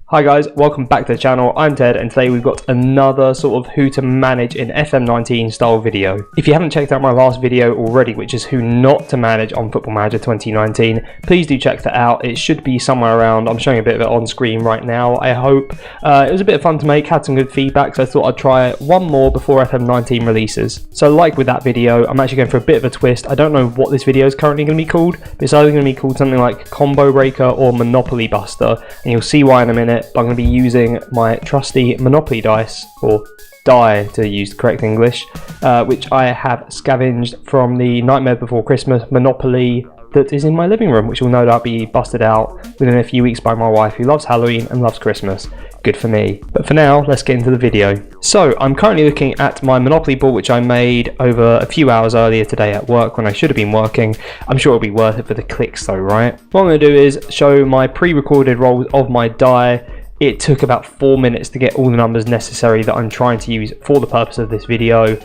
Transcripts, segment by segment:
Hi guys, welcome back to the channel. I'm Ted and today we've got another sort of who to manage in FM19 style video. If you haven't checked out my last video already, which is who not to manage on Football Manager 2019, please do check that out. It should be somewhere around, I'm showing a bit of it on screen right now, I hope. It was a bit of fun to make, had some good feedback, so I thought I'd try one more before FM19 releases. So like with that video, I'm actually going for a bit of a twist. I don't know what this video is currently going to be called, but it's either going to be called something like Combo Breaker or Monopoly Buster, and you'll see why in a minute. But I'm going to be using my trusty Monopoly dice, or die to use the correct English, which I have scavenged from the Nightmare Before Christmas Monopoly that is in my living room, which will no doubt be busted out within a few weeks by my wife, who loves Halloween and loves Christmas. Good for me. But for now, let's get into the video. So I'm currently looking at my Monopoly board, which I made over a few hours earlier today at work when I should have been working. I'm sure it'll be worth it for the clicks though, right? What I'm going to do is show my pre-recorded rolls of my die. It took about 4 minutes to get all the numbers necessary that I'm trying to use for the purpose of this video.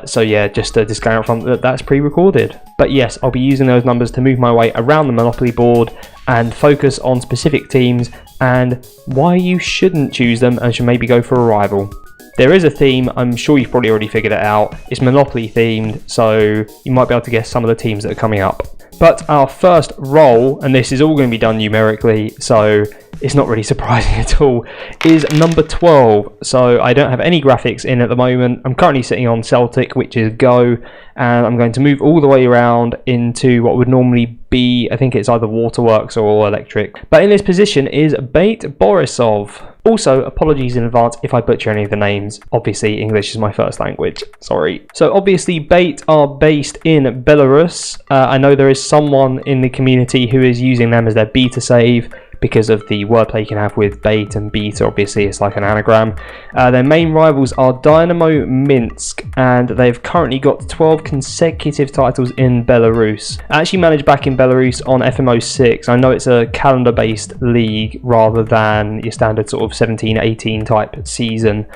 So yeah, just a disclaimer from that that's pre-recorded. But yes, I'll be using those numbers to move my way around the Monopoly board and focus on specific teams and why you shouldn't choose them and should maybe go for a rival. There is a theme, I'm sure you've probably already figured it out. It's Monopoly themed, so you might be able to guess some of the teams that are coming up. But our first roll, and this is all going to be done numerically, so it's not really surprising at all, is number 12. So I don't have any graphics in at the moment. I'm currently sitting on Celtic, which is Go, and I'm going to move all the way around into what would normally be, I think it's either Waterworks or Electric. But in this position is BATE Borisov. Also, apologies in advance if I butcher any of the names. Obviously, English is my first language. Sorry. So obviously, BATE are based in Belarus. I know there is someone in the community who is using them as their beta save because of the wordplay you can have with BATE and beta. Obviously, it's like an anagram. Their main rivals are Dynamo Minsk, and they've currently got 12 consecutive titles in Belarus. I actually managed back in Belarus on FMO6. I know it's a calendar-based league rather than your standard sort of 17-18 type season.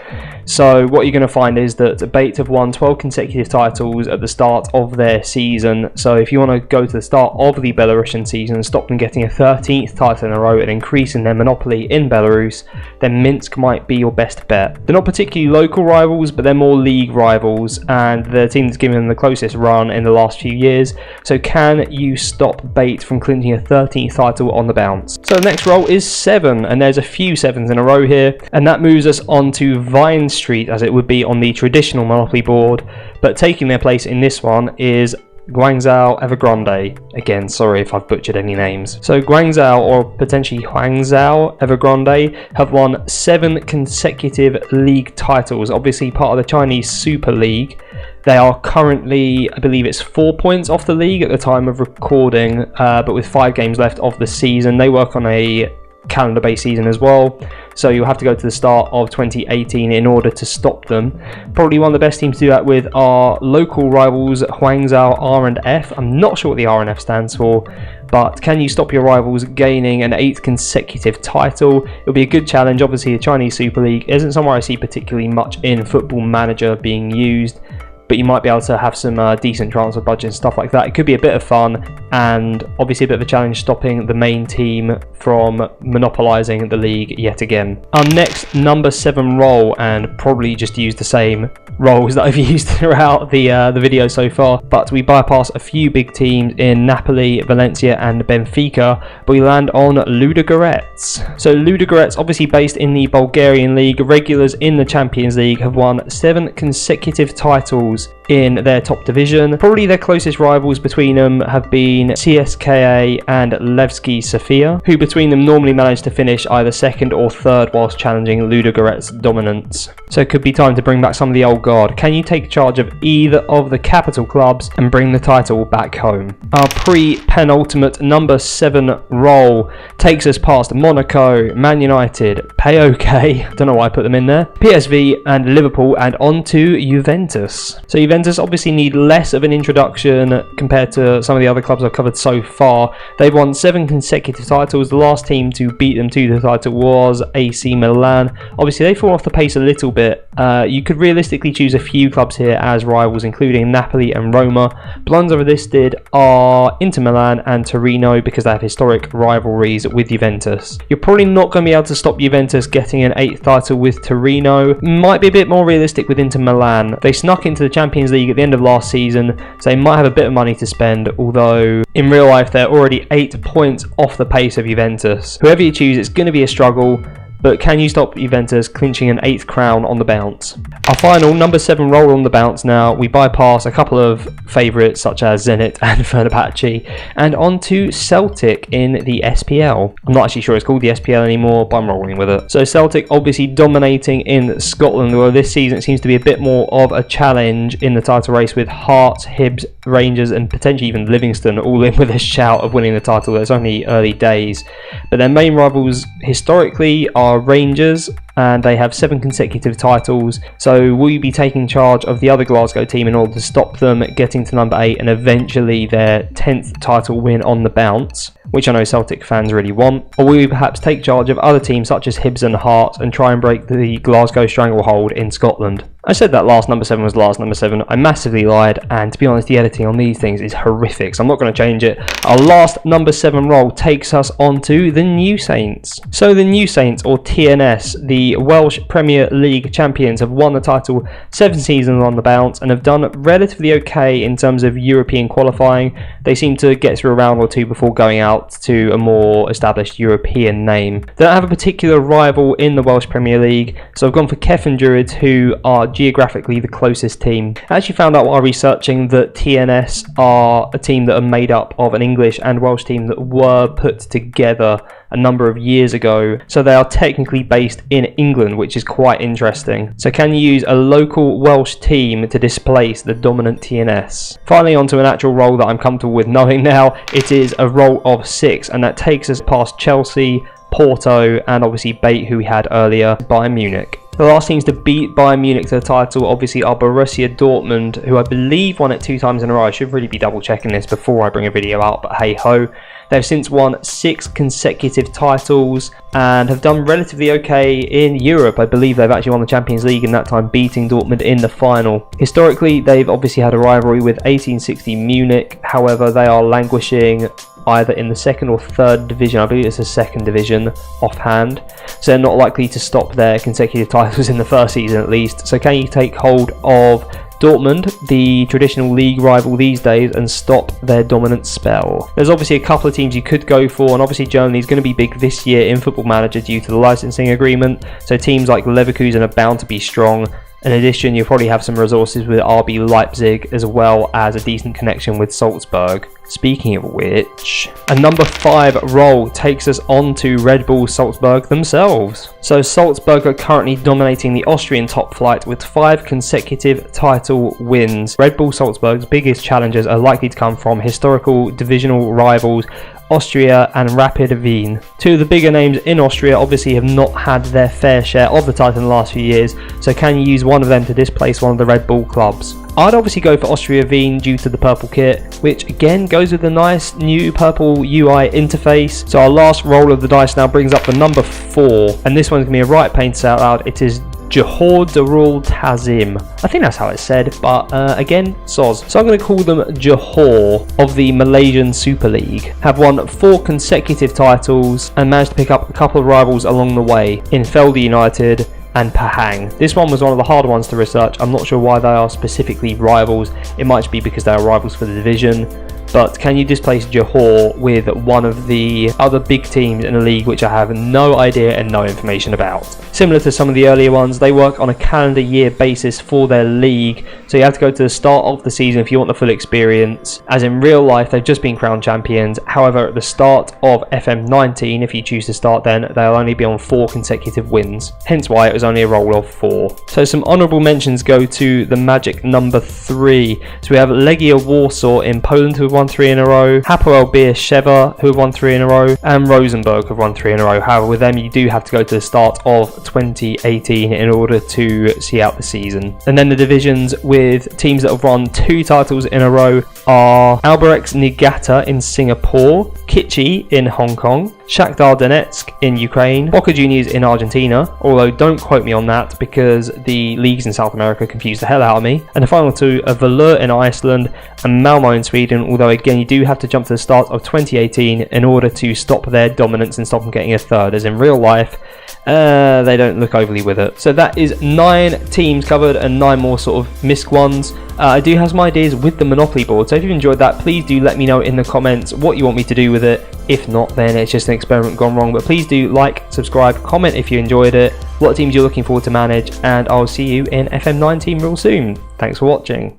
So what you're going to find is that BATE have won 12 consecutive titles at the start of their season. So if you want to go to the start of the Belarusian season and stop them getting a 13th title in a row and increasing their monopoly in Belarus, then Minsk might be your best bet. They're not particularly local rivals, but they're more league rivals, and the team that's given them the closest run in the last few years. So can you stop BATE from clinching a 13th title on the bounce? So the next roll is 7, and there's a few 7s in a row here, and that moves us on to Vine Street, as it would be on the traditional Monopoly board, but taking their place in this one is Guangzhou Evergrande. Again, sorry if I've butchered any names. So Guangzhou, or potentially Hangzhou Evergrande, have won 7 consecutive league titles, obviously part of the Chinese Super League. They are currently, I believe it's 4 points off the league at the time of recording, but with 5 games left of the season. They work on a calendar-based season as well, so you'll have to go to the start of 2018 in order to stop them. Probably one of the best teams to do that with are local rivals Hangzhou R&F. I'm not sure what the R&F stands for, but can you stop your rivals gaining an 8th consecutive title? It'll be a good challenge. Obviously the Chinese Super League isn't somewhere I see particularly much in Football Manager being used, but you might be able to have some decent transfer budget and stuff like that. It could be a bit of fun, and obviously a bit of a challenge stopping the main team from monopolising the league yet again. Our next number 7 roll, and probably just use the same rolls that I've used throughout the video so far, but we bypass a few big teams in Napoli, Valencia and Benfica, but we land on Ludogorets. So Ludogorets, obviously based in the Bulgarian league, regulars in the Champions League, have won 7 consecutive titles in their top division. Probably their closest rivals between them have been CSKA and Levski Sofia, who between them normally manage to finish either 2nd or 3rd whilst challenging Ludogorets' dominance. So it could be time to bring back some of the old guard. Can you take charge of either of the capital clubs and bring the title back home? Our pre-penultimate number 7 roll takes us past Monaco, Man United, PAOK, don't know why I put them in there, PSV and Liverpool, and on to Juventus. So Juventus obviously need less of an introduction compared to some of the other clubs I've covered so far. They've won 7 consecutive titles. The last team to beat them to the title was AC Milan. Obviously, they fall off the pace a little bit. You could realistically choose a few clubs here as rivals, including Napoli and Roma. But ones I've listed are Inter Milan and Torino because they have historic rivalries with Juventus. You're probably not going to be able to stop Juventus getting an 8th title with Torino. Might be a bit more realistic with Inter Milan. They snuck into the Champions League at the end of last season, so they might have a bit of money to spend, although in real life they're already 8 points off the pace of Juventus. Whoever you choose, it's going to be a struggle, but can you stop Juventus clinching an 8th crown on the bounce? Our final number 7 roll on the bounce now. We bypass a couple of favourites such as Zenit and Fenerbahce and on to Celtic in the SPL. I'm not actually sure it's called the SPL anymore, but I'm rolling with it. So Celtic obviously dominating in Scotland, although this season it seems to be a bit more of a challenge in the title race with Hearts, Hibs, Rangers and potentially even Livingston all in with a shout of winning the title. It's only early days, but their main rivals historically are Rangers, and they have 7 consecutive titles. So will you be taking charge of the other Glasgow team in order to stop them getting to number 8 and eventually their 10th title win on the bounce, which I know Celtic fans really want? Or will you perhaps take charge of other teams such as Hibs and Hearts and try and break the Glasgow stranglehold in Scotland? I said that last number 7 was last number 7. I massively lied, and to be honest, the editing on these things is horrific, so I'm not going to change it. Our last number 7 roll takes us on to the New Saints. So the New Saints, or TNS, the Welsh Premier League champions, have won the title 7 seasons on the bounce and have done relatively okay in terms of European qualifying. They seem to get through a round or two before going out to a more established European name. They don't have a particular rival in the Welsh Premier League, so I've gone for Cefn Druids, who are geographically the closest team. I actually found out while researching that TNS are a team that are made up of an English and Welsh team that were put together a number of years ago, so they are technically based in England, which is quite interesting. So can you use a local Welsh team to displace the dominant TNS? Finally, onto an actual roll that I'm comfortable with knowing now. It is a roll of 6, and that takes us past Chelsea, Porto and obviously BATE, who we had earlier, Bayern Munich. The last teams to beat Bayern Munich to the title obviously are Borussia Dortmund, who I believe won it 2 times in a row. I should really be double checking this before I bring a video out, but hey ho. They've since won 6 consecutive titles and have done relatively okay in Europe. I believe they've actually won the Champions League in that time, beating Dortmund in the final. Historically, they've obviously had a rivalry with 1860 Munich. However, they are languishing either in the 2nd or 3rd division. I believe it's the 2nd division offhand, so they're not likely to stop their consecutive titles in the first season at least. So can you take hold of Dortmund, the traditional league rival these days, and stop their dominant spell? There's obviously a couple of teams you could go for, and obviously Germany is going to be big this year in Football Manager due to the licensing agreement, so teams like Leverkusen are bound to be strong. In addition, you'll probably have some resources with RB Leipzig, as well as a decent connection with Salzburg. Speaking of which, a number 5 roll takes us on to Red Bull Salzburg themselves. So Salzburg are currently dominating the Austrian top flight with 5 consecutive title wins. Red Bull Salzburg's biggest challenges are likely to come from historical divisional rivals Austria and Rapid Wien. 2 of the bigger names in Austria obviously have not had their fair share of the title in the last few years, so can you use one of them to displace one of the Red Bull clubs? I'd obviously go for Austria Wien due to the purple kit, which again goes with the nice new purple UI interface. So our last roll of the dice now brings up the number 4, and this one's going to be a right pain to say out loud. It is Johor Darul Tazim. I think that's how it's said, but again, soz. So I'm going to call them Johor of the Malaysian Super League. Have won 4 consecutive titles and managed to pick up a couple of rivals along the way in Felder United and Pahang. This one was one of the harder ones to research. I'm not sure why they are specifically rivals. It might be because they are rivals for the division. But can you displace Johor with one of the other big teams in the league, which I have no idea and no information about? Similar to some of the earlier ones, they work on a calendar year basis for their league, so you have to go to the start of the season if you want the full experience. As in real life, they've just been crowned champions. However, at the start of FM19, if you choose to start then, they'll only be on 4 consecutive wins, hence why it was only a roll of 4. So some honourable mentions go to the magic number 3. So we have Legia Warsaw in Poland, who have won 3 in a row, Hapoel Beersheva, who have won 3 in a row, and Rosenborg have won 3 in a row. However, with them you do have to go to the start of 2018 in order to see out the season. And then the divisions with teams that have won 2 titles in a row, are Albirex Niigata in Singapore, Kitchi in Hong Kong, Shakhtar Donetsk in Ukraine, Boca Juniors in Argentina, although don't quote me on that because the leagues in South America confuse the hell out of me, and the final two are Valur in Iceland and Malmo in Sweden, although again you do have to jump to the start of 2018 in order to stop their dominance and stop them getting a third, as in real life they don't look overly with it. So that is 9 teams covered and 9 more sort of misc ones. I do have some ideas with the Monopoly board, so if you've enjoyed that, please do let me know in the comments what you want me to do with it. If not, then it's just an experiment gone wrong. But please do like, subscribe, comment if you enjoyed it, what teams you're looking forward to manage, and I'll see you in FM19 real soon. Thanks for watching.